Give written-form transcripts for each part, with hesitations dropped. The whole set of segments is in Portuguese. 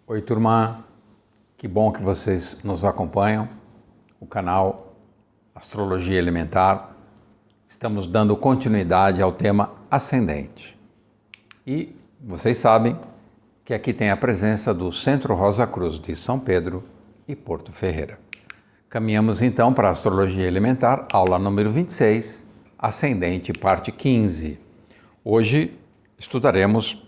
Oi, turma, que bom que vocês nos acompanham, o canal Astrologia Elementar. Estamos dando continuidade ao tema ascendente. E vocês sabem que aqui tem a presença do Centro Rosa Cruz de São Pedro e Porto Ferreira. Caminhamos então para a Astrologia Elementar, aula número 26, Ascendente, parte 15. Hoje estudaremos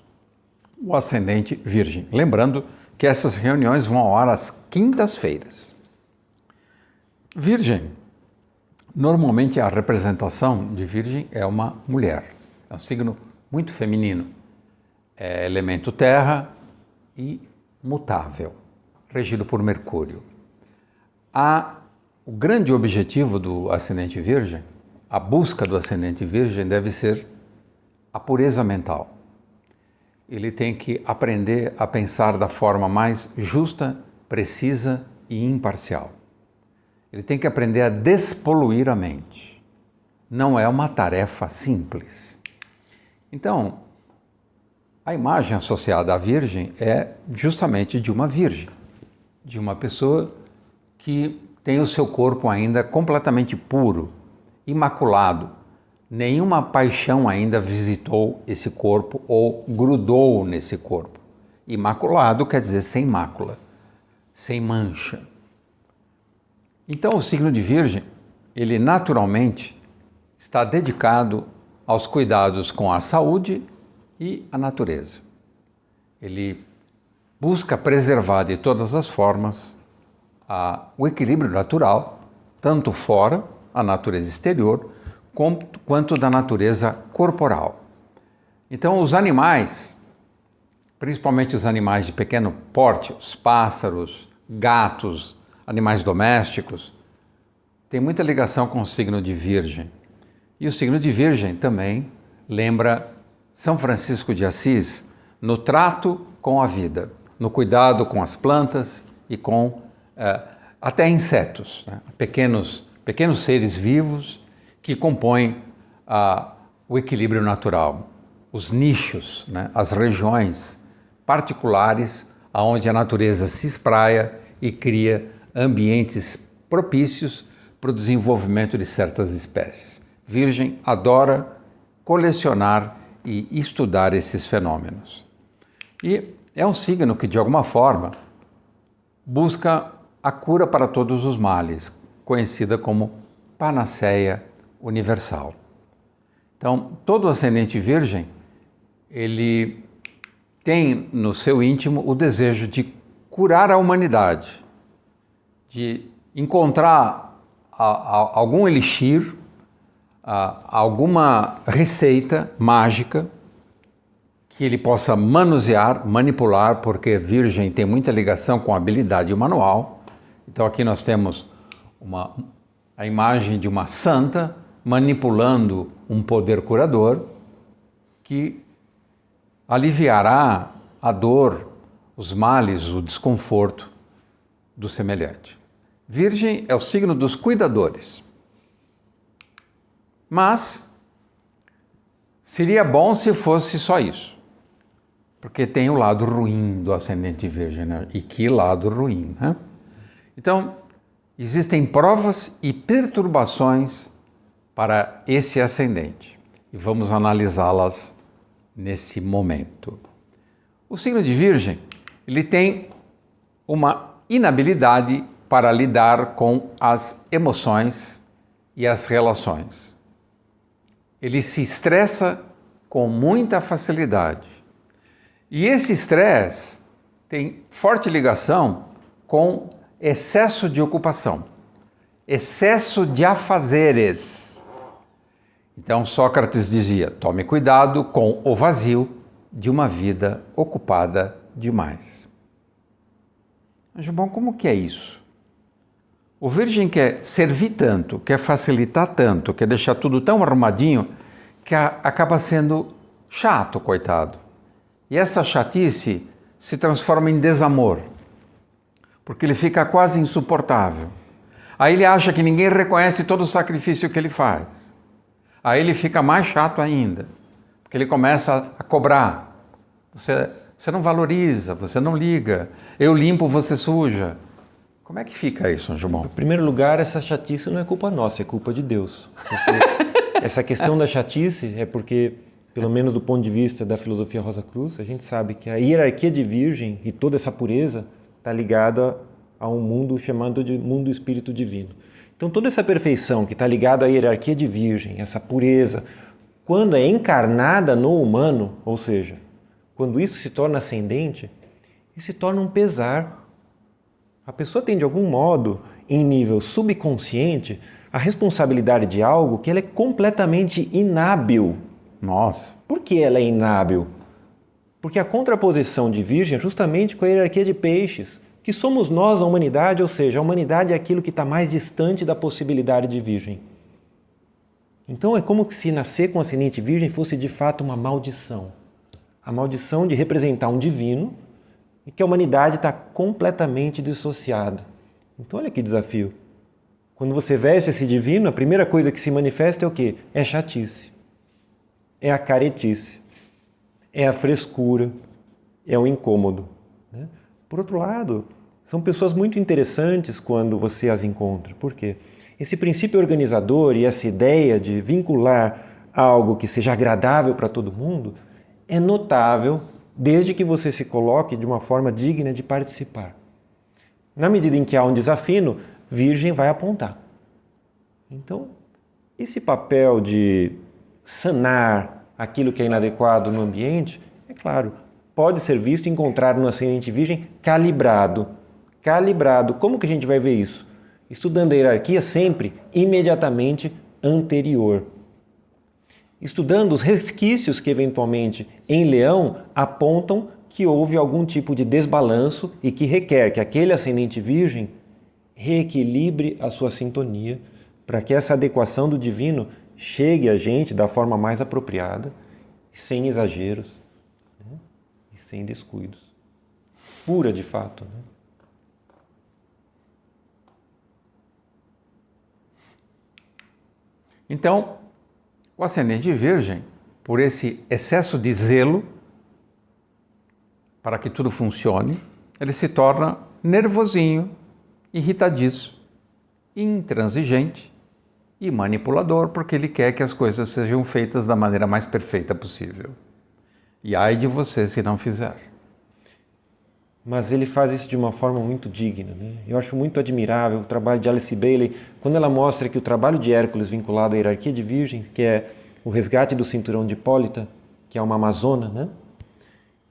o Ascendente Virgem. Lembrando que essas reuniões vão ao ar às quintas-feiras. Virgem, normalmente a representação de Virgem é uma mulher. É um signo muito feminino. É elemento terra e mutável, regido por Mercúrio. O grande objetivo do Ascendente Virgem, a busca do Ascendente Virgem deve ser a pureza mental. Ele tem que aprender a pensar da forma mais justa, precisa e imparcial. Ele tem que aprender a despoluir a mente. Não é uma tarefa simples. Então, a imagem associada à Virgem é justamente de uma virgem, de uma pessoa que tem o seu corpo ainda completamente puro, imaculado. Nenhuma paixão ainda visitou esse corpo ou grudou nesse corpo. Imaculado quer dizer sem mácula, sem mancha. Então o signo de Virgem, ele naturalmente está dedicado aos cuidados com a saúde e a natureza. Ele busca preservar de todas as formas o equilíbrio natural, tanto fora, a natureza exterior, quanto da natureza corporal. Então, os animais, principalmente os animais de pequeno porte, os pássaros, gatos, animais domésticos, têm muita ligação com o signo de Virgem. E o signo de Virgem também lembra São Francisco de Assis no trato com a vida, no cuidado com as plantas e com até insetos, né? pequenos seres vivos que compõem o equilíbrio natural, os nichos, né? As regiões particulares onde a natureza se espraia e cria ambientes propícios para o desenvolvimento de certas espécies. Virgem adora colecionar e estudar esses fenômenos. E é um signo que, de alguma forma, busca a cura para todos os males, conhecida como panaceia universal. Então, todo ascendente Virgem, ele tem no seu íntimo o desejo de curar a humanidade, de encontrar algum elixir, alguma receita mágica que ele possa manusear, manipular, porque Virgem tem muita ligação com a habilidade manual. Então aqui nós temos a imagem de uma santa manipulando um poder curador que aliviará a dor, os males, o desconforto do semelhante. Virgem é o signo dos cuidadores. Mas seria bom se fosse só isso, porque tem o lado ruim do ascendente Virgem, né? E que lado ruim, né? Então, existem provas e perturbações para esse ascendente e vamos analisá-las nesse momento. O signo de Virgem, ele tem uma inabilidade para lidar com as emoções e as relações. Ele se estressa com muita facilidade. E esse estresse tem forte ligação com excesso de ocupação, excesso de afazeres. Então Sócrates dizia: tome cuidado com o vazio de uma vida ocupada demais. Mas, bom, como que é isso? O Virgem quer servir tanto, quer facilitar tanto, quer deixar tudo tão arrumadinho que acaba sendo chato, coitado. E essa chatice se transforma em desamor, porque ele fica quase insuportável. Aí ele acha que ninguém reconhece todo o sacrifício que ele faz. Aí ele fica mais chato ainda, porque ele começa a cobrar. Você Você não valoriza, você não liga. Eu limpo, você suja. Como é que fica isso, João? Em primeiro lugar, essa chatice não é culpa nossa, é culpa de Deus. Porque essa questão da chatice é porque, pelo menos do ponto de vista da filosofia Rosa Cruz, a gente sabe que a hierarquia de virgem e toda essa pureza está ligada a um mundo chamado de mundo espírito divino. Então toda essa perfeição que está ligada à hierarquia de virgem, essa pureza, quando é encarnada no humano, ou seja, quando isso se torna ascendente, isso se torna um pesar. A pessoa tem de algum modo, em nível subconsciente, a responsabilidade de algo que ela é completamente inábil. Nossa. Por que ela é inábil? Porque a contraposição de virgem é justamente com a hierarquia de peixes, que somos nós, a humanidade, ou seja, a humanidade é aquilo que está mais distante da possibilidade de virgem. Então é como se nascer com ascendente virgem fosse de fato uma maldição. A maldição de representar um divino e que a humanidade está completamente dissociada. Então olha que desafio. Quando você veste esse divino, a primeira coisa que se manifesta é o quê? É chatice, é a caretice, é a frescura, é o incômodo. Né? Por outro lado, são pessoas muito interessantes quando você as encontra. Por quê? Esse princípio organizador e essa ideia de vincular algo que seja agradável para todo mundo é notável desde que você se coloque de uma forma digna de participar. Na medida em que há um desafio, virgem vai apontar. Então, esse papel de sanar aquilo que é inadequado no ambiente, é claro, pode ser visto e encontrado no ascendente virgem calibrado. Calibrado. Como que a gente vai ver isso? Estudando a hierarquia sempre imediatamente anterior. Estudando os resquícios que eventualmente em Leão apontam que houve algum tipo de desbalanço e que requer que aquele ascendente virgem reequilibre a sua sintonia para que essa adequação do divino chegue a gente da forma mais apropriada, sem exageros, né? E sem descuidos. Pura de fato. Né? Então, o ascendente virgem, por esse excesso de zelo para que tudo funcione, ele se torna nervosinho, irritadiço, intransigente e manipulador, porque ele quer que as coisas sejam feitas da maneira mais perfeita possível. E ai de você se não fizer. Mas ele faz isso de uma forma muito digna. Né? Eu acho muito admirável o trabalho de Alice Bailey, quando ela mostra que o trabalho de Hércules vinculado à hierarquia de virgem, que é o resgate do cinturão de Hipólita, que é uma amazona, né?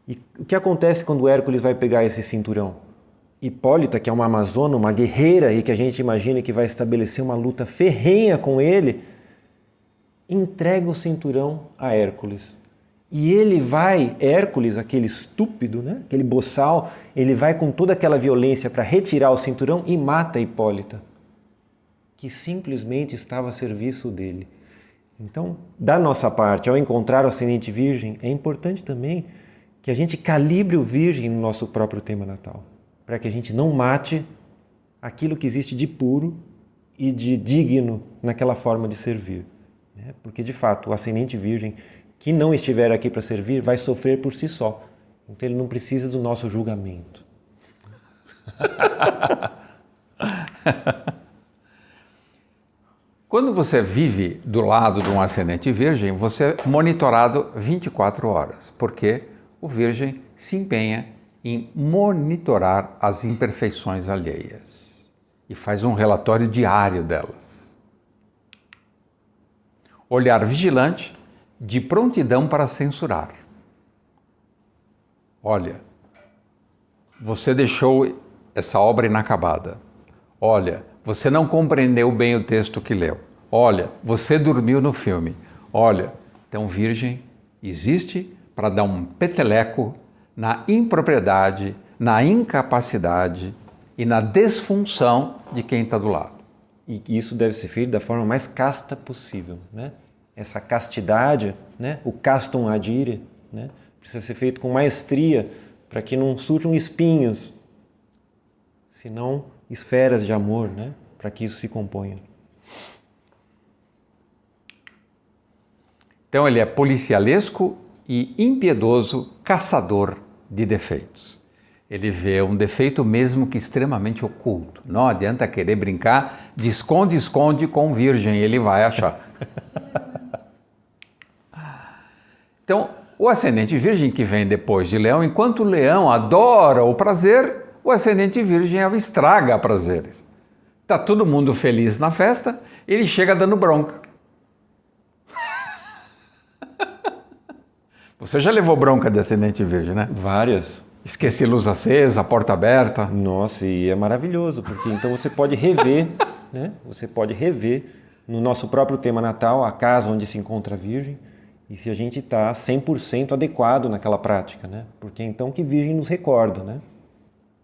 E o que acontece quando Hércules vai pegar esse cinturão? Hipólita, que é uma amazona, uma guerreira e que a gente imagina que vai estabelecer uma luta ferrenha com ele, entrega o cinturão a Hércules. E ele vai, Hércules, aquele estúpido, né? Aquele boçal, ele vai com toda aquela violência para retirar o cinturão e mata Hipólita, que simplesmente estava a serviço dele. Então, da nossa parte, ao encontrar o ascendente virgem, é importante também que a gente calibre o virgem no nosso próprio tema natal, para que a gente não mate aquilo que existe de puro e de digno naquela forma de servir. Né? Porque, de fato, o ascendente virgem que não estiver aqui para servir vai sofrer por si só. Então, ele não precisa do nosso julgamento. Quando você vive do lado de um ascendente virgem, você é monitorado 24 horas, porque o virgem se empenha em monitorar as imperfeições alheias e faz um relatório diário delas. Olhar vigilante, de prontidão para censurar. Olha, você deixou essa obra inacabada. Olha, você não compreendeu bem o texto que leu. Olha, você dormiu no filme. Olha, então virgem existe para dar um peteleco na impropriedade, na incapacidade e na desfunção de quem está do lado. E isso deve ser feito da forma mais casta possível, né? Essa castidade, né? O castum adire, né? Precisa ser feito com maestria para que não surjam espinhos, senão esferas de amor, né? Para que isso se componha. Então ele é policialesco e impiedoso caçador de defeitos. Ele vê um defeito mesmo que extremamente oculto. Não adianta querer brincar de esconde-esconde com virgem, ele vai achar. Então, o ascendente virgem que vem depois de leão, enquanto o leão adora o prazer, o ascendente virgem estraga prazeres. Está todo mundo feliz na festa, ele chega dando bronca. Você já levou bronca de ascendente virgem, né? Várias. Esqueci luz acesa, porta aberta. Nossa, e é maravilhoso, porque então você pode rever, né? Você pode rever no nosso próprio tema natal, a casa onde se encontra a virgem, e se a gente está 100% adequado naquela prática, né? Porque então que virgem nos recorda, né?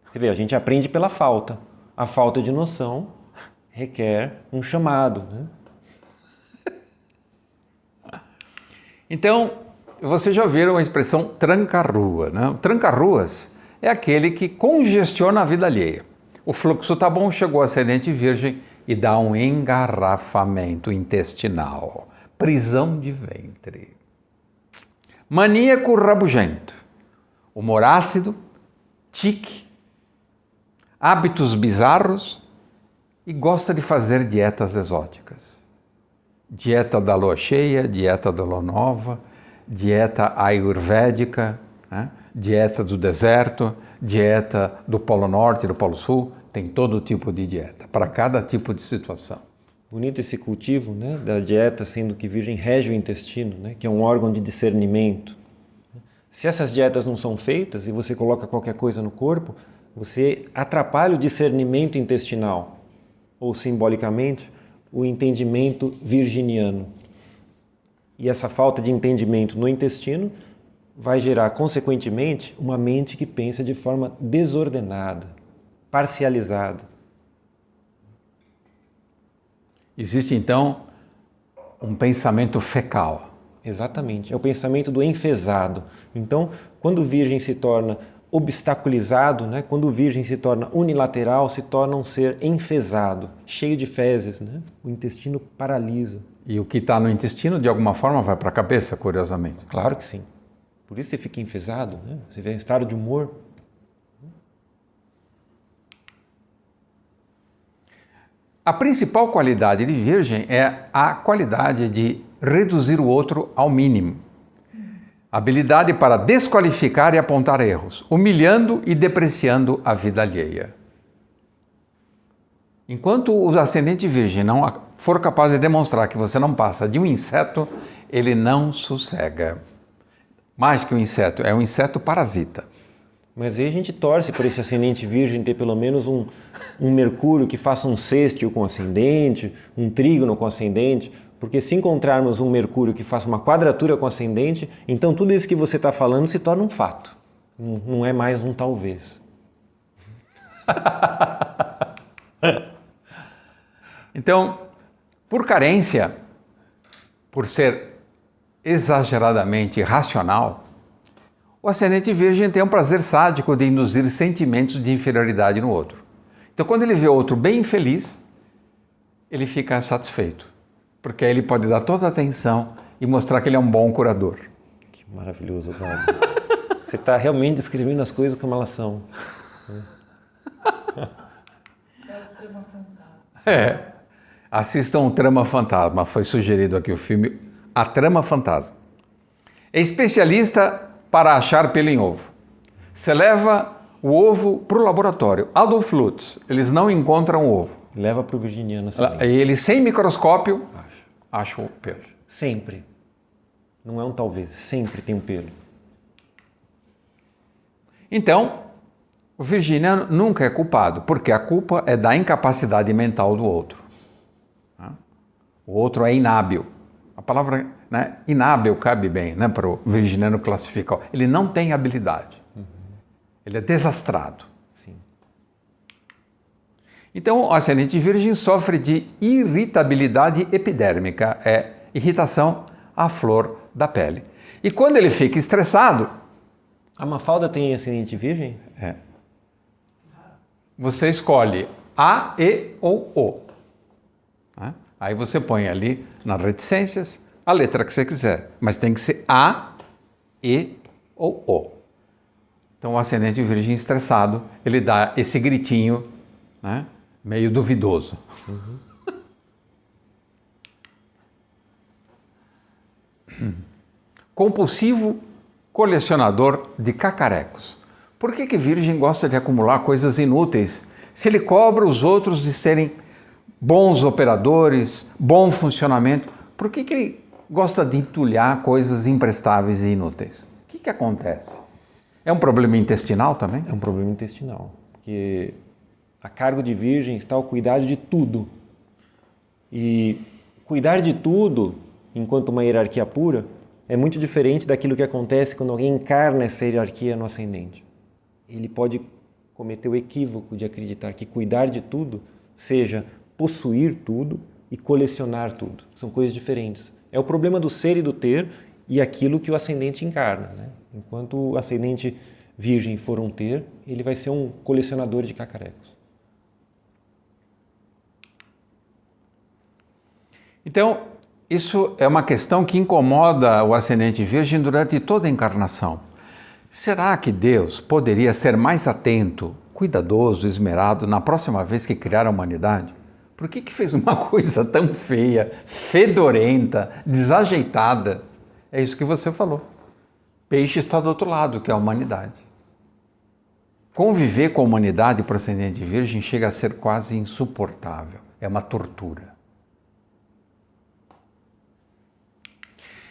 Você vê, a gente aprende pela falta. A falta de noção requer um chamado, né? Então, vocês já viram a expressão tranca-rua, né? O tranca-ruas é aquele que congestiona a vida alheia. O fluxo tá bom, chegou o ascendente virgem e dá um engarrafamento intestinal, prisão de ventre. Maníaco rabugento, humor ácido, tique, hábitos bizarros e gosta de fazer dietas exóticas. Dieta da lua cheia, dieta da lua nova, dieta ayurvédica, né? Dieta do deserto, dieta do Polo Norte e do Polo Sul, tem todo tipo de dieta, para cada tipo de situação. Bonito esse cultivo, né, da dieta, sendo que virgem rege o intestino, né, que é um órgão de discernimento. Se essas dietas não são feitas e você coloca qualquer coisa no corpo, você atrapalha o discernimento intestinal, ou simbolicamente, o entendimento virginiano. E essa falta de entendimento no intestino vai gerar, consequentemente, uma mente que pensa de forma desordenada, parcializada. Existe, então, um pensamento fecal. Exatamente, é o pensamento do enfesado. Então, quando o virgem se torna obstaculizado, né? Quando o virgem se torna unilateral, se torna um ser enfesado, cheio de fezes, né? O intestino paralisa. E o que está no intestino, de alguma forma, vai para a cabeça, curiosamente. Claro que sim. Por isso você fica enfesado, né? Você vê em estado de humor. A principal qualidade de virgem é a qualidade de reduzir o outro ao mínimo. Habilidade para desqualificar e apontar erros, humilhando e depreciando a vida alheia. Enquanto o ascendente virgem não for capaz de demonstrar que você não passa de um inseto, ele não sossega. Mais que um inseto, é um inseto parasita. Mas aí a gente torce por esse ascendente virgem ter pelo menos um Mercúrio que faça um sextil com ascendente, um trígono com ascendente, porque se encontrarmos um Mercúrio que faça uma quadratura com ascendente, então tudo isso que você está falando se torna um fato, não é mais um talvez. Então, por carência, por ser exageradamente racional, o ascendente virgem tem um prazer sádico de induzir sentimentos de inferioridade no outro. Então, quando ele vê o outro bem infeliz, ele fica satisfeito, porque aí ele pode dar toda a atenção e mostrar que ele é um bom curador. Que maravilhoso, Oswaldo. Você está realmente descrevendo as coisas como elas são. É o Trama Fantasma. É. Assistam o Trama Fantasma, foi sugerido aqui o filme A Trama Fantasma. É especialista para achar pelo em ovo. Você leva o ovo para o laboratório. Adolf Lutz, eles não encontram o ovo. Leva para o virginiano assim. Ele, sem microscópio, acha o pelo. Sempre. Não é um talvez, sempre tem um pelo. Então, o virginiano nunca é culpado, porque a culpa é da incapacidade mental do outro. O outro é inábil. A palavra, né, inábil cabe bem, né, para o virginiano classificar. Ele não tem habilidade. Ele é desastrado. Sim. Então, o ascendente virgem sofre de irritabilidade epidérmica, é irritação à flor da pele. E quando ele fica estressado... A Mafalda tem ascendente virgem? É. Você escolhe A, E ou O. Né? Aí você põe ali nas reticências a letra que você quiser, mas tem que ser A, E ou O. Então o ascendente virgem estressado, ele dá esse gritinho, né, meio duvidoso. Compulsivo colecionador de cacarecos. Por que virgem gosta de acumular coisas inúteis se ele cobra os outros de serem bons operadores, bom funcionamento? Por que ele gosta de entulhar coisas imprestáveis e inúteis? O que acontece? É um problema intestinal também? É um problema intestinal, porque a cargo de virgem está o cuidado de tudo. E cuidar de tudo, enquanto uma hierarquia pura, é muito diferente daquilo que acontece quando alguém encarna essa hierarquia no ascendente. Ele pode cometer o equívoco de acreditar que cuidar de tudo seja possuir tudo e colecionar tudo. São coisas diferentes. É o problema do ser e do ter e aquilo que o ascendente encarna, né? Enquanto o ascendente virgem for um ter, ele vai ser um colecionador de cacarecos. Então, isso é uma questão que incomoda o ascendente virgem durante toda a encarnação. Será que Deus poderia ser mais atento, cuidadoso, esmerado na próxima vez que criar a humanidade? Por que fez uma coisa tão feia, fedorenta, desajeitada? É isso que você falou. Peixe está do outro lado, que é a humanidade. Conviver com a humanidade para o ascendente virgem chega a ser quase insuportável. É uma tortura.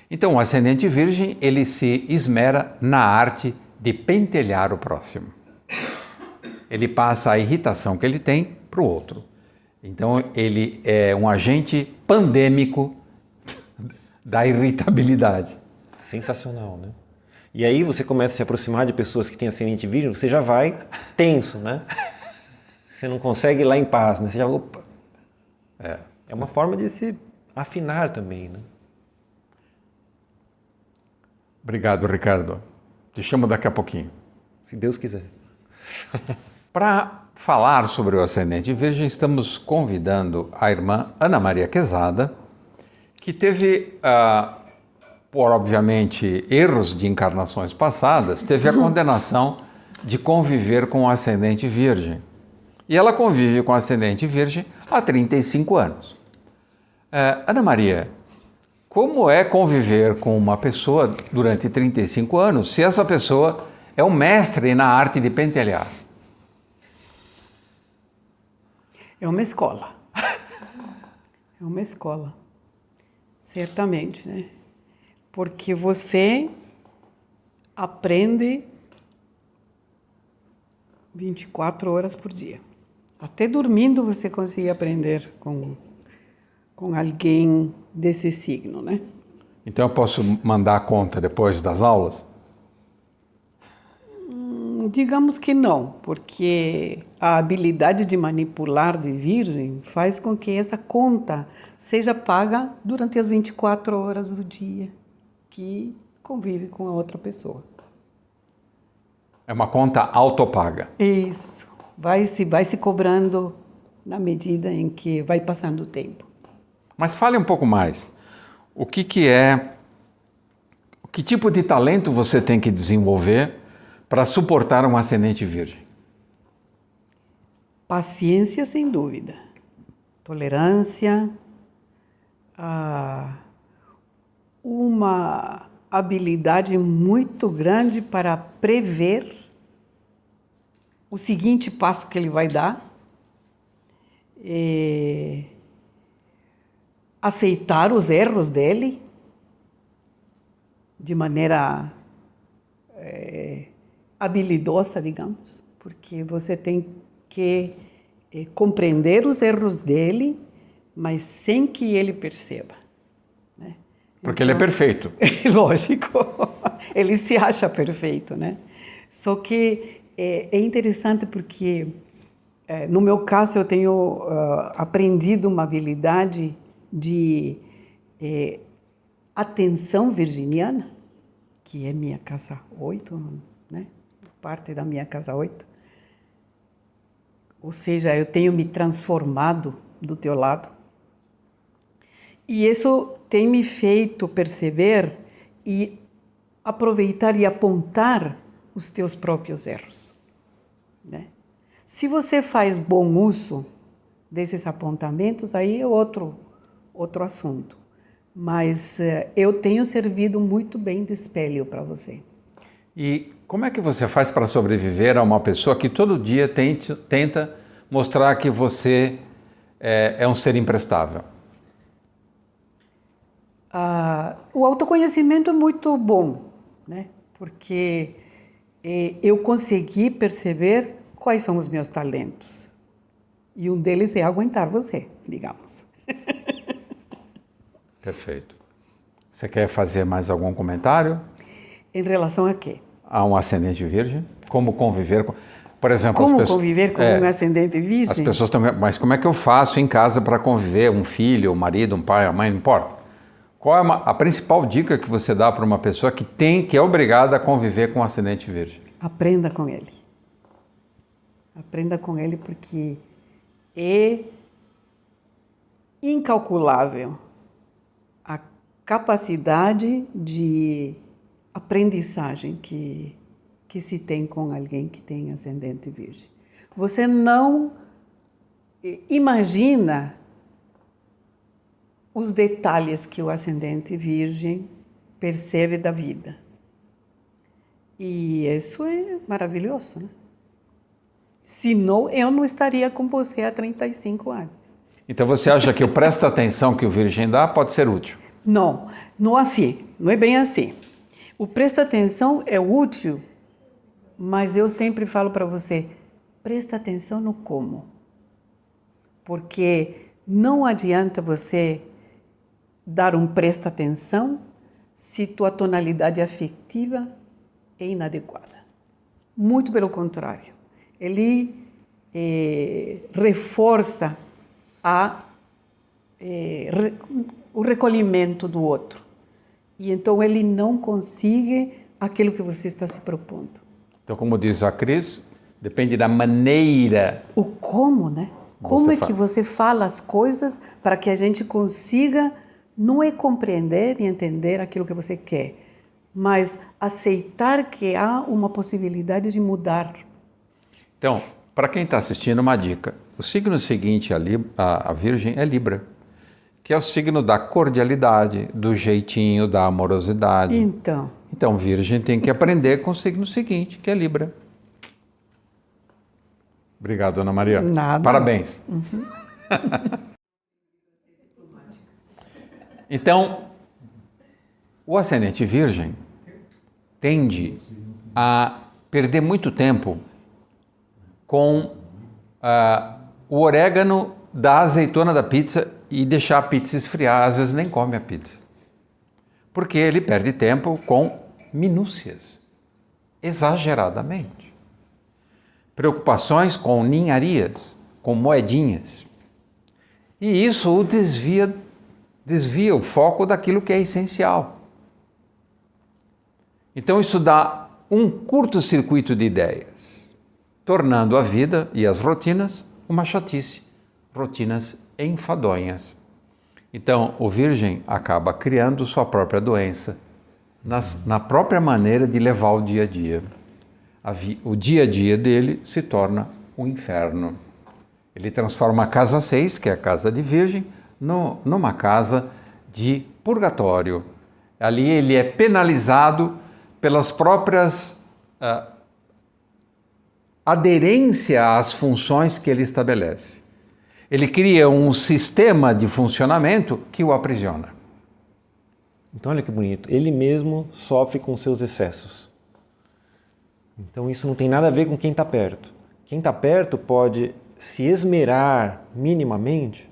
Então, o ascendente virgem, ele se esmera na arte de pentelhar o próximo. Ele passa a irritação que ele tem para o outro. Então, ele é um agente pandêmico da irritabilidade. Sensacional, né? E aí você começa a se aproximar de pessoas que têm ascendente virgem, você já vai tenso, né? Você não consegue ir lá em paz, né? Você já, opa. É uma forma de se afinar também, né? Obrigado, Ricardo. Te chamo daqui a pouquinho. Se Deus quiser. Para falar sobre o ascendente virgem, estamos convidando a irmã Ana Maria Quezada, que teve, por obviamente erros de encarnações passadas, teve a condenação de conviver com o ascendente virgem. E ela convive com o ascendente virgem há 35 anos. Ana Maria, como é conviver com uma pessoa durante 35 anos se essa pessoa é um mestre na arte de pentelhar? É uma escola. É uma escola. Certamente, né? Porque você aprende 24 horas por dia. Até dormindo você consegue aprender com alguém desse signo, né? Então eu posso mandar a conta depois das aulas? Digamos que não, porque a habilidade de manipular de virgem faz com que essa conta seja paga durante as 24 horas do dia que convive com a outra pessoa. É uma conta autopaga. Isso. Vai se cobrando na medida em que vai passando o tempo. Mas fale um pouco mais. Que tipo de talento você tem que desenvolver para suportar um ascendente virgem? Paciência, sem dúvida. Tolerância, uma habilidade muito grande para prever o seguinte passo que ele vai dar, aceitar os erros dele de maneira habilidosa, digamos, porque você tem que compreender os erros dele, mas sem que ele perceba. Né? Porque ele é perfeito. Lógico, ele se acha perfeito, né? Só que é interessante porque, no meu caso, eu tenho aprendido uma habilidade de atenção virginiana, que é minha casa 8, né? Parte da minha casa 8. Ou seja, eu tenho me transformado do teu lado. E isso tem me feito perceber e aproveitar e apontar os teus próprios erros, né? Se você faz bom uso desses apontamentos, aí é outro assunto. Mas eu tenho servido muito bem de espelho para você. E como é que você faz para sobreviver a uma pessoa que todo dia tenta mostrar que você é um ser imprestável? O autoconhecimento é muito bom, né? Porque eu consegui perceber quais são os meus talentos. E um deles é aguentar você, digamos. Perfeito. Você quer fazer mais algum comentário? Em relação a quê? A um ascendente virgem? Como conviver com... Por exemplo, Como conviver com um ascendente virgem? As pessoas também... Mas como é que eu faço em casa para conviver? Um filho, um marido, um pai, uma mãe, não importa. Qual é a principal dica que você dá para uma pessoa que é obrigada a conviver com um ascendente virgem? Aprenda com ele. Aprenda com ele porque é incalculável a capacidade de aprendizagem que se tem com alguém que tem ascendente virgem. Você não imagina os detalhes que o ascendente virgem percebe da vida. E isso é maravilhoso, né? Senão, eu não estaria com você há 35 anos. Então você acha que o presta atenção que o virgem dá pode ser útil? Não, não assim, não é bem assim. O presta atenção é útil, mas eu sempre falo para você, presta atenção no como. Porque não adianta você dar um presta atenção se tua tonalidade afetiva é inadequada. Muito pelo contrário. Ele reforça o recolhimento do outro. E então ele não consegue aquilo que você está se propondo. Então, como diz a Cris, depende da maneira. O como, né? Como é que você fala as coisas para que a gente consiga não é compreender e entender aquilo que você quer, mas aceitar que há uma possibilidade de mudar. Então, para quem está assistindo, uma dica. O signo seguinte a Virgem é Libra, que é o signo da cordialidade, do jeitinho, da amorosidade. Então, Virgem tem que aprender com o signo seguinte, que é Libra. Obrigado, Ana Maria. Nada. Parabéns. Uhum. Então, o ascendente Virgem tende a perder muito tempo com o orégano da azeitona da pizza e deixar a pizza esfriar, às vezes nem come a pizza. Porque ele perde tempo com minúcias, exageradamente. Preocupações com ninharias, com moedinhas. E isso o desvia o foco daquilo que é essencial. Então isso dá um curto-circuito de ideias, tornando a vida e as rotinas uma chatice, rotinas enfadonhas. Então, o Virgem acaba criando sua própria doença na própria maneira de levar o dia a dia. O dia a dia dele se torna um inferno. Ele transforma a casa 6, que é a casa de Virgem, numa casa de purgatório. Ali ele é penalizado pelas próprias aderência às funções que ele estabelece. Ele cria um sistema de funcionamento que o aprisiona. Então, olha que bonito. Ele mesmo sofre com seus excessos. Então, isso não tem nada a ver com quem está perto. Quem está perto pode se esmerar minimamente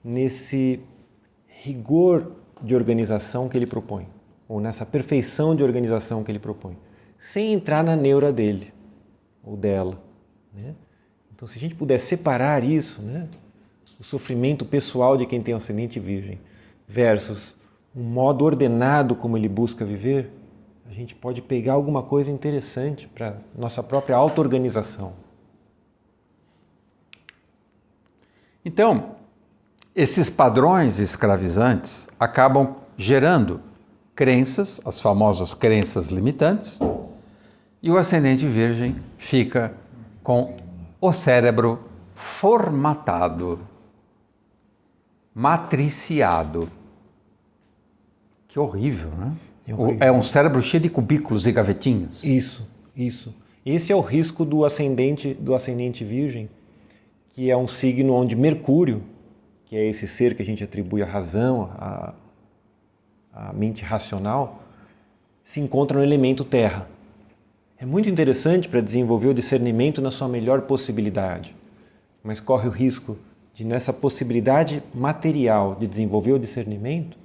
nesse rigor de organização que ele propõe, ou nessa perfeição de organização que ele propõe, sem entrar na neura dele ou dela, né? Então, se a gente puder separar isso, né, o sofrimento pessoal de quem tem ascendente Virgem versus um modo ordenado como ele busca viver, a gente pode pegar alguma coisa interessante para nossa própria auto-organização. Então, esses padrões escravizantes acabam gerando crenças, as famosas crenças limitantes, E o ascendente Virgem fica com o cérebro formatado, matriciado. Que horrível, né? É um cérebro cheio de cubículos e gavetinhos. Isso. Esse é o risco do ascendente Virgem, que é um signo onde Mercúrio, que é esse ser que a gente atribui à razão, à mente racional, se encontra no elemento terra. É muito interessante para desenvolver o discernimento na sua melhor possibilidade, mas corre o risco de, nessa possibilidade material de desenvolver o discernimento,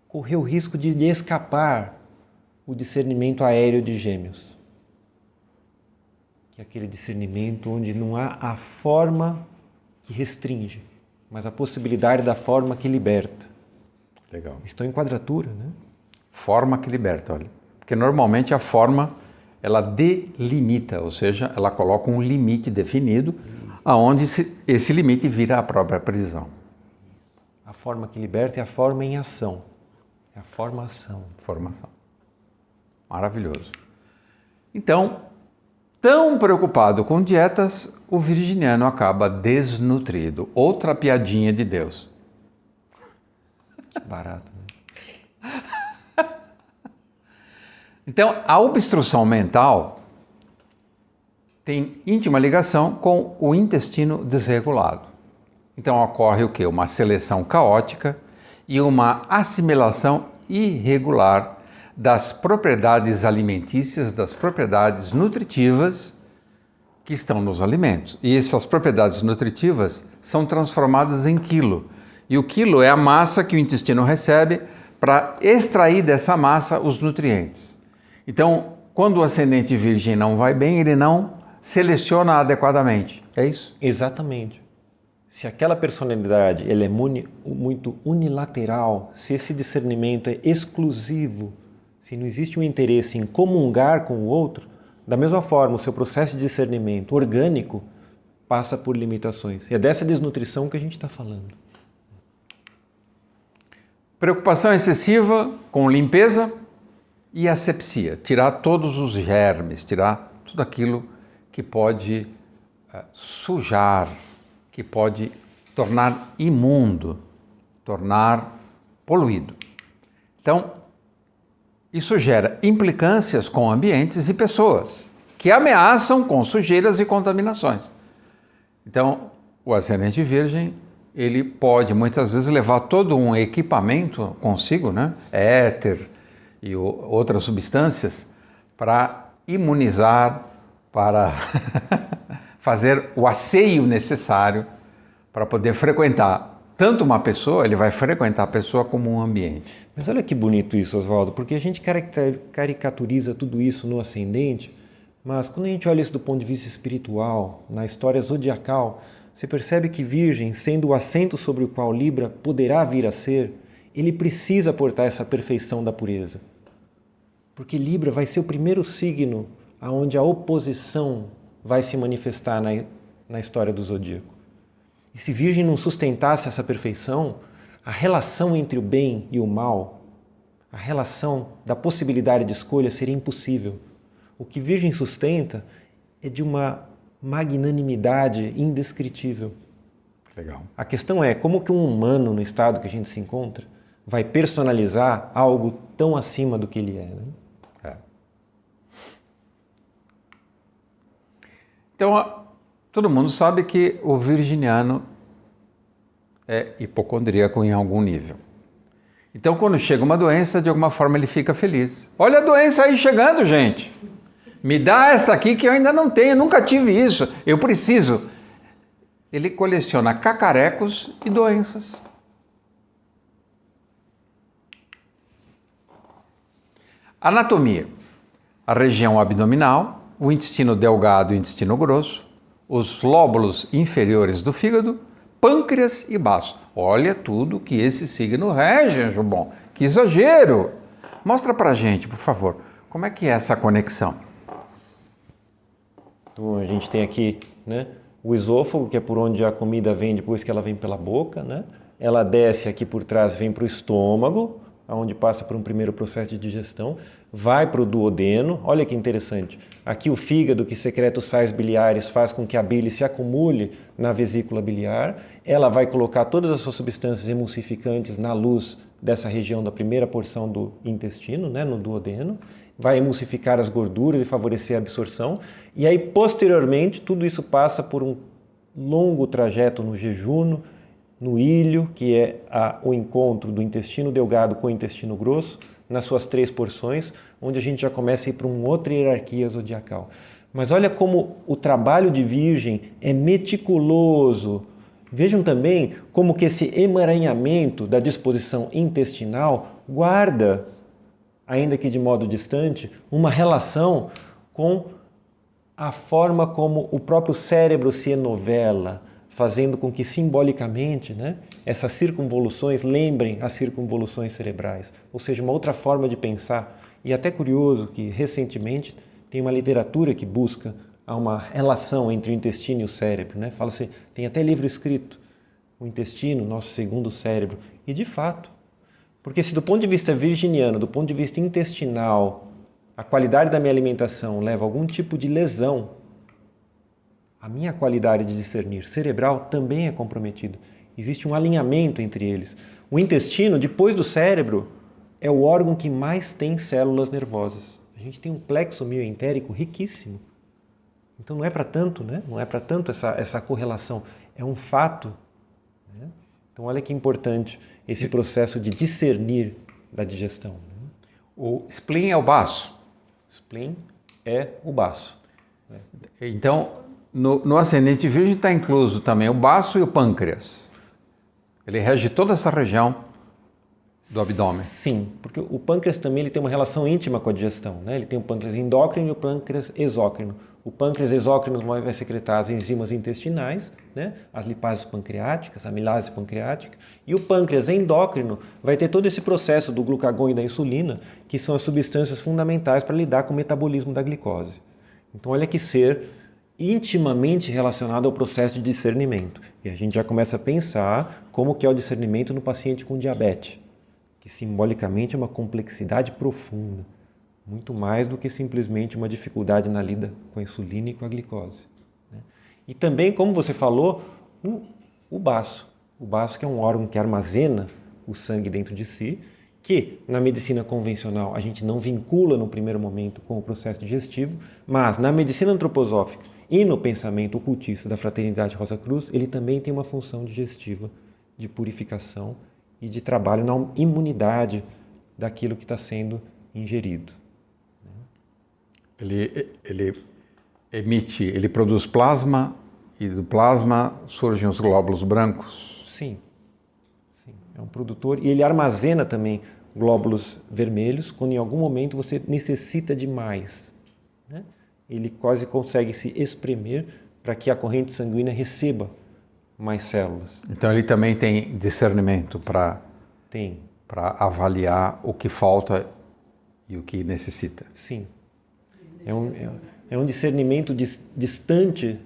correr o risco de lhe escapar o discernimento aéreo de Gêmeos, que é aquele discernimento onde não há a forma que restringe, mas a possibilidade da forma que liberta. Legal. Estão em quadratura, né? Forma que liberta, olha. Porque normalmente a forma, ela delimita, ou seja, ela coloca um limite definido, aonde esse limite vira a própria prisão. A forma que liberta é a forma em ação. É a formação. Formação. Maravilhoso. Então, tão preocupado com dietas, o virginiano acaba desnutrido. Outra piadinha de Deus. Que barato, né? Então, a obstrução mental tem íntima ligação com o intestino desregulado. Então, ocorre o quê? Uma seleção caótica e uma assimilação irregular das propriedades alimentícias, das propriedades nutritivas que estão nos alimentos. E essas propriedades nutritivas são transformadas em quilo. E o quilo é a massa que o intestino recebe para extrair dessa massa os nutrientes. Então, quando o ascendente Virgem não vai bem, ele não seleciona adequadamente. É isso? Exatamente. Se aquela personalidade ela é muito unilateral, se esse discernimento é exclusivo, se não existe um interesse em comungar com o outro, da mesma forma, o seu processo de discernimento orgânico passa por limitações. E é dessa desnutrição que a gente está falando. Preocupação excessiva com limpeza e asepsia. Tirar todos os germes, tirar tudo aquilo que pode sujar, que pode tornar imundo, tornar poluído. Então, isso gera implicâncias com ambientes e pessoas que ameaçam com sujeiras e contaminações. Então, o ascendente Virgem, ele pode muitas vezes levar todo um equipamento consigo, né? Éter e outras substâncias, para imunizar, para fazer o asseio necessário para poder frequentar tanto uma pessoa, ele vai frequentar a pessoa como um ambiente. Mas olha que bonito isso, Oswaldo, porque a gente caricaturiza tudo isso no ascendente, mas quando a gente olha isso do ponto de vista espiritual, na história zodiacal, você percebe que Virgem, sendo o assento sobre o qual Libra poderá vir a ser, ele precisa portar essa perfeição da pureza. Porque Libra vai ser o primeiro signo onde a oposição vai se manifestar na história do zodíaco. E se Virgem não sustentasse essa perfeição, a relação entre o bem e o mal, a relação da possibilidade de escolha seria impossível. O que Virgem sustenta é de uma magnanimidade indescritível. Legal. A questão é como que um humano no estado que a gente se encontra vai personalizar algo tão acima do que ele é, né? Então, todo mundo sabe que o virginiano é hipocondríaco em algum nível. Então, quando chega uma doença, de alguma forma ele fica feliz. Olha a doença aí chegando, gente. Me dá essa aqui que eu ainda não tenho, nunca tive isso. Eu preciso. Ele coleciona cacarecos e doenças. Anatomia. A região abdominal, o intestino delgado e o intestino grosso, os lóbulos inferiores do fígado, pâncreas e baço. Olha tudo que esse signo rege, anjo bom. Que exagero! Mostra pra gente, por favor, como é que é essa conexão? Então a gente tem aqui, né, o esôfago, que é por onde a comida vem depois que ela vem pela boca, né? Ela desce aqui por trás, vem para o estômago, onde passa por um primeiro processo de digestão, vai para o duodeno. Olha que interessante. Aqui o fígado, que secreta os sais biliares, faz com que a bile se acumule na vesícula biliar. Ela vai colocar todas as suas substâncias emulsificantes na luz dessa região da primeira porção do intestino, né, no duodeno. Vai emulsificar as gorduras e favorecer a absorção. E aí, posteriormente, tudo isso passa por um longo trajeto no jejuno, no ilho, que é o encontro do intestino delgado com o intestino grosso, nas suas 3 porções, onde a gente já começa a ir para uma outra hierarquia zodiacal. Mas olha como o trabalho de Virgem é meticuloso. Vejam também como que esse emaranhamento da disposição intestinal guarda, ainda que de modo distante, uma relação com a forma como o próprio cérebro se enovela, fazendo com que simbolicamente, né, essas circunvoluções lembrem as circunvoluções cerebrais, ou seja, uma outra forma de pensar. E até curioso que recentemente tem uma literatura que busca uma relação entre o intestino e o cérebro, né? Fala-se, tem até livro escrito, o intestino, nosso segundo cérebro. E de fato, porque se do ponto de vista virginiano, do ponto de vista intestinal, a qualidade da minha alimentação leva a algum tipo de lesão, a minha qualidade de discernir cerebral também é comprometida. Existe um alinhamento entre eles. O intestino, depois do cérebro, é o órgão que mais tem células nervosas. A gente tem um plexo mioentérico riquíssimo. Então não é para tanto, né? Não é para tanto essa correlação. É um fato. Né? Então olha que importante esse processo de discernir da digestão. Né? O spleen é o baço. Spleen é o baço. Né? Então, no ascendente virgem está incluso também o baço e o pâncreas. Ele rege toda essa região do abdômen. Sim, porque o pâncreas também ele tem uma relação íntima com a digestão. Né? Ele tem o pâncreas endócrino e o pâncreas exócrino. O pâncreas exócrino vai secretar as enzimas intestinais, né? As lipases pancreáticas, a amilase pancreática. E o pâncreas endócrino vai ter todo esse processo do glucagon e da insulina, que são as substâncias fundamentais para lidar com o metabolismo da glicose. Então olha que ser intimamente relacionado ao processo de discernimento. E a gente já começa a pensar como que é o discernimento no paciente com diabetes, que simbolicamente é uma complexidade profunda, muito mais do que simplesmente uma dificuldade na lida com a insulina e com a glicose. Né? E também, como você falou, o baço. O baço que é um órgão que armazena o sangue dentro de si, que na medicina convencional a gente não vincula no primeiro momento com o processo digestivo, mas na medicina antroposófica e no pensamento ocultista da Fraternidade Rosa Cruz, ele também tem uma função digestiva, de purificação e de trabalho na imunidade daquilo que está sendo ingerido. Ele produz plasma e do plasma surgem os glóbulos brancos. Sim, é um produtor e ele armazena também glóbulos vermelhos quando em algum momento você necessita de mais. Né? Ele quase consegue se espremer para que a corrente sanguínea receba mais células. Então ele também tem discernimento para avaliar o que falta e o que necessita. Sim. É um discernimento distante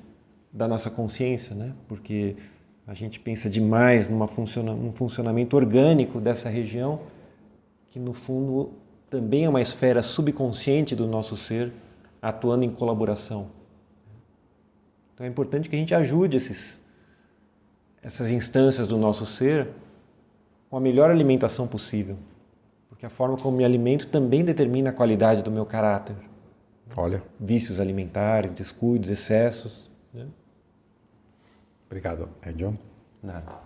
da nossa consciência, né? Porque a gente pensa demais num funcionamento orgânico dessa região, que no fundo também é uma esfera subconsciente do nosso ser, atuando em colaboração. Então é importante que a gente ajude essas instâncias do nosso ser com a melhor alimentação possível, porque a forma como me alimento também determina a qualidade do meu caráter. Olha. Vícios alimentares, descuidos, excessos. Né? Obrigado, John. Nada.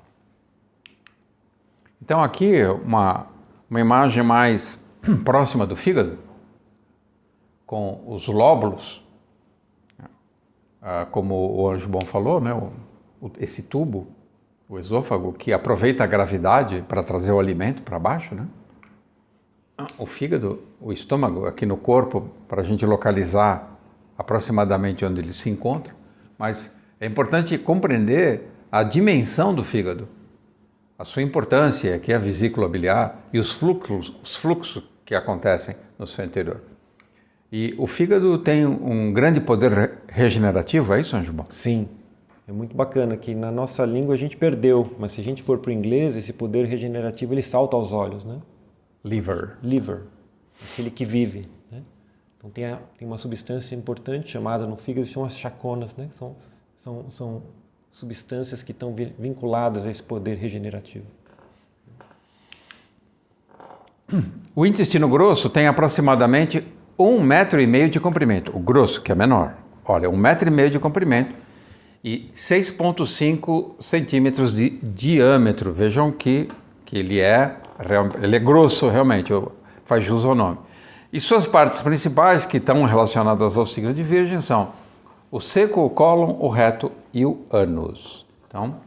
Então aqui uma imagem mais próxima do fígado, com os lóbulos, como o Anjo Bom falou, né? Esse tubo, o esôfago, que aproveita a gravidade para trazer o alimento para baixo, né? O fígado, o estômago aqui no corpo, para a gente localizar aproximadamente onde eles se encontram, mas é importante compreender a dimensão do fígado, a sua importância, que é a vesícula biliar, e os fluxos que acontecem no seu interior. E o fígado tem um grande poder regenerativo, é isso, Anjo Bom? Sim, é muito bacana que na nossa língua a gente perdeu, mas se a gente for para o inglês, esse poder regenerativo ele salta aos olhos, né? Liver. liver, aquele que vive, né? Então tem uma substância importante chamada no fígado, são as chaconas, né? São substâncias que estão vinculadas a esse poder regenerativo. O intestino grosso tem aproximadamente 1,5 metro de comprimento. O grosso, que é menor. Olha, 1,5 metro de comprimento e 6,5 centímetros de diâmetro. Vejam que ele é grosso realmente, faz jus ao nome. E suas partes principais, que estão relacionadas ao signo de Virgem, são o seco, o cólon, o reto e o ânus. Então,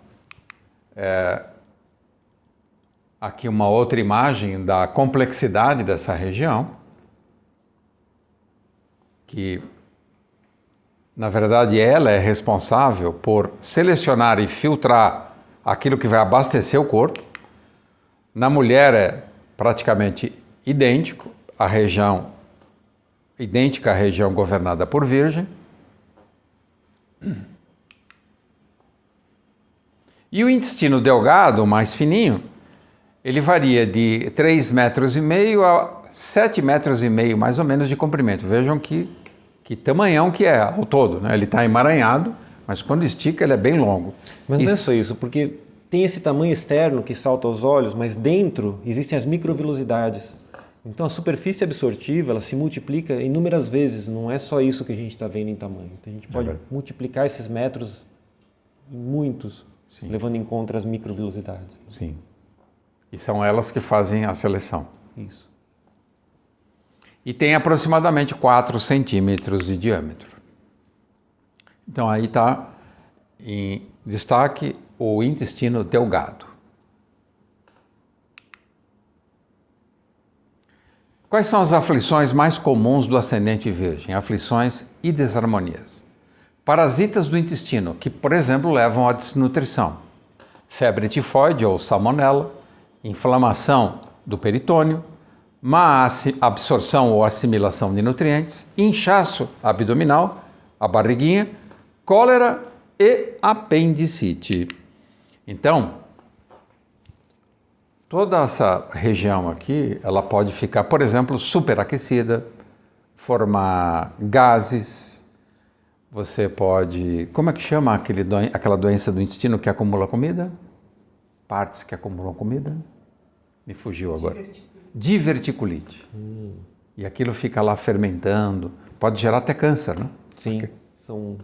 aqui uma outra imagem da complexidade dessa região, que, na verdade, ela é responsável por selecionar e filtrar aquilo que vai abastecer o corpo. Na mulher é praticamente idêntico, idêntica à região governada por Virgem. E o intestino delgado, mais fininho, ele varia de 3,5 metros a 7,5 metros, mais ou menos, de comprimento. Vejam que tamanhão que é ao todo, né? Ele está emaranhado, mas quando estica ele é bem longo. Mas não é só isso, porque tem esse tamanho externo que salta aos olhos, mas dentro existem as microvilosidades. Então a superfície absortiva ela se multiplica inúmeras vezes, não é só isso que a gente está vendo em tamanho. Então a gente pode multiplicar esses metros em muitos, sim, levando em conta as microvilosidades. Sim. E são elas que fazem a seleção. Isso. E tem aproximadamente 4 centímetros de diâmetro. Então aí está em destaque o intestino delgado. Quais são as aflições mais comuns do ascendente Virgem? Aflições e desarmonias. Parasitas do intestino, que, por exemplo, levam à desnutrição. Febre tifoide ou salmonela, inflamação do peritônio, má absorção ou assimilação de nutrientes, inchaço abdominal, a barriguinha, cólera e apendicite. Então, toda essa região aqui, ela pode ficar, por exemplo, superaquecida, formar gases. Você pode... Como é que chama aquela doença do intestino que acumula comida? Partes que acumulam comida? Me fugiu agora. Diverticulite. E aquilo fica lá fermentando. Pode gerar até câncer, né? Sim, são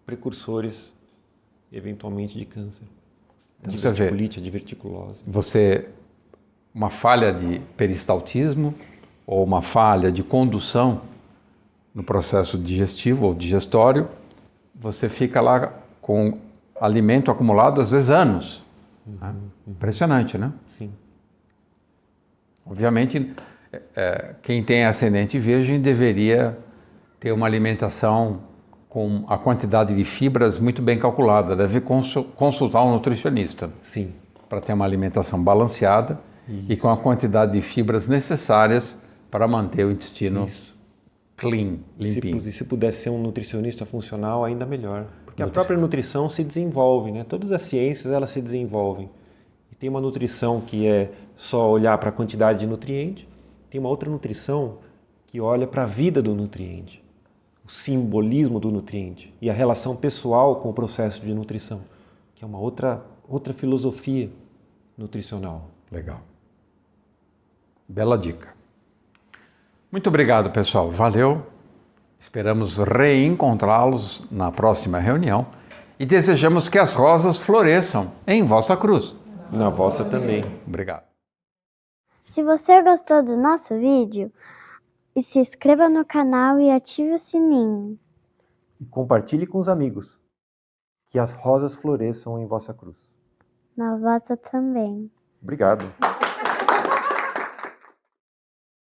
precursores, eventualmente, de câncer. Então, Diverticulite, a diverticulose. Uma falha de peristaltismo ou uma falha de condução no processo digestivo ou digestório, você fica lá com alimento acumulado às vezes anos. Né? Impressionante, né? Sim. Obviamente, quem tem ascendente Virgem deveria ter uma alimentação com a quantidade de fibras muito bem calculada, deve consultar um nutricionista. Sim. Para ter uma alimentação balanceada. Isso. E com a quantidade de fibras necessárias para manter o intestino clean, limpinho. E se pudesse ser um nutricionista funcional, ainda melhor. Porque a própria nutrição se desenvolve, né? Todas as ciências elas se desenvolvem. E tem uma nutrição que é só olhar para a quantidade de nutriente, tem uma outra nutrição que olha para a vida do nutriente, o simbolismo do nutriente e a relação pessoal com o processo de nutrição, que é uma outra filosofia nutricional. Legal. Bela dica. Muito obrigado, pessoal. Valeu. Esperamos reencontrá-los na próxima reunião e desejamos que as rosas floresçam em vossa cruz. Na vossa também. Obrigado. Se você gostou do nosso vídeo, se inscreva no canal e ative o sininho. E compartilhe com os amigos. Que as rosas floresçam em vossa cruz. Na vossa também. Obrigado.